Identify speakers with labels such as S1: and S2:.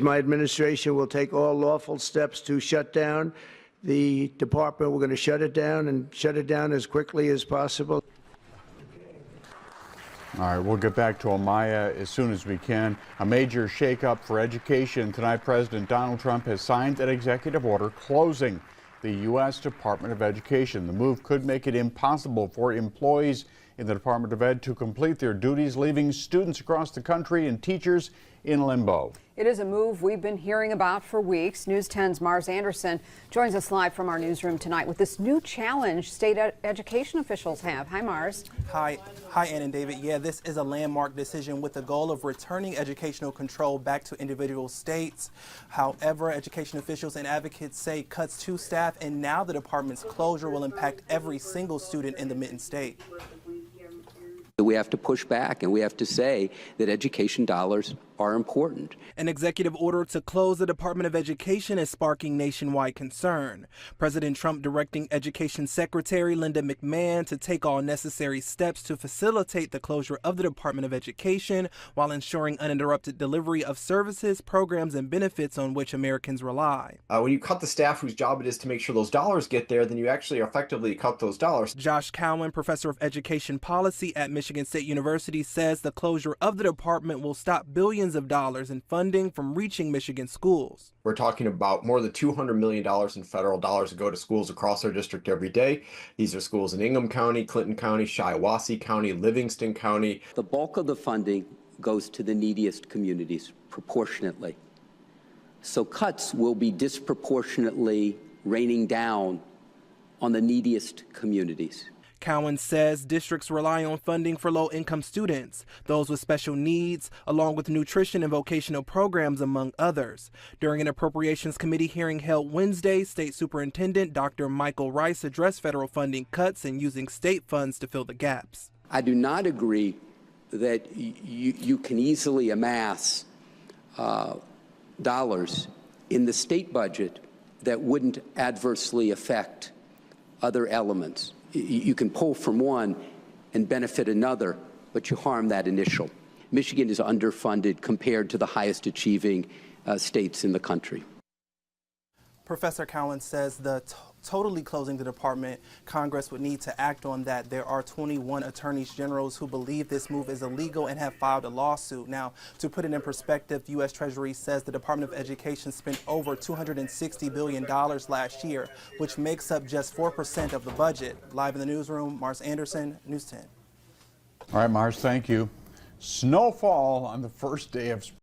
S1: my administration will take all lawful steps to shut down the department. We're going to shut it down and shut it down as quickly as possible.
S2: All right, we'll get back to Amaya as soon as we can. A major shakeup for education. Tonight, President Donald Trump has signed an executive order closing the U.S. Department of Education. The move could make it impossible for employees in the Department of Ed to complete their duties, leaving students across the country and teachers in limbo.
S3: It is a move we've been hearing about for weeks. News 10's Mars Anderson joins us live from our newsroom tonight with this new challenge state education officials have. Hi, Mars.
S4: Hi, Ann and David. Yeah, this is a landmark decision with the goal of returning educational control back to individual states. However, education officials and advocates say cuts to staff and now the department's closure will impact every single student in the Mitten State.
S5: We have to push back and we have to say that education dollars are important.
S4: An executive order to close the Department of Education is sparking nationwide concern. President Trump directing Education Secretary Linda McMahon to take all necessary steps to facilitate the closure of the Department of Education while ensuring uninterrupted delivery of services, programs, and benefits on which Americans rely.
S6: When you cut the staff whose job it is to make sure those dollars get there, then you actually effectively cut those dollars.
S4: Josh Cowan, professor of education policy at Michigan State University, says the closure of the department will stop billions of dollars in funding from reaching Michigan schools.
S6: We're talking about more than $200 million in federal dollars that go to schools across our district every day. These are schools in Ingham County, Clinton County, Shiawassee County, Livingston County.
S5: The bulk of the funding goes to the neediest communities proportionately. So cuts will be disproportionately raining down on the neediest communities.
S4: Cowan says districts rely on funding for low-income students, those with special needs, along with nutrition and vocational programs, among others. During an Appropriations Committee hearing held Wednesday, State Superintendent Dr. Michael Rice addressed federal funding cuts and using state funds to fill the gaps.
S5: I do not agree that you can easily amass dollars in the state budget that wouldn't adversely affect other elements. You can pull from one and benefit another, but you harm that initial. Michigan is underfunded compared to the highest achieving states in the country.
S4: Professor Cowan says totally closing the department, Congress would need to act on that. There are 21 attorneys generals who believe this move is illegal and have filed a lawsuit. Now, to put it in perspective, the U.S. Treasury says the Department of Education spent over $260 billion last year, which makes up just 4% of the budget. Live in the newsroom, Mars Anderson, News 10.
S2: All right, Mars, thank you. Snowfall on the first day of spring.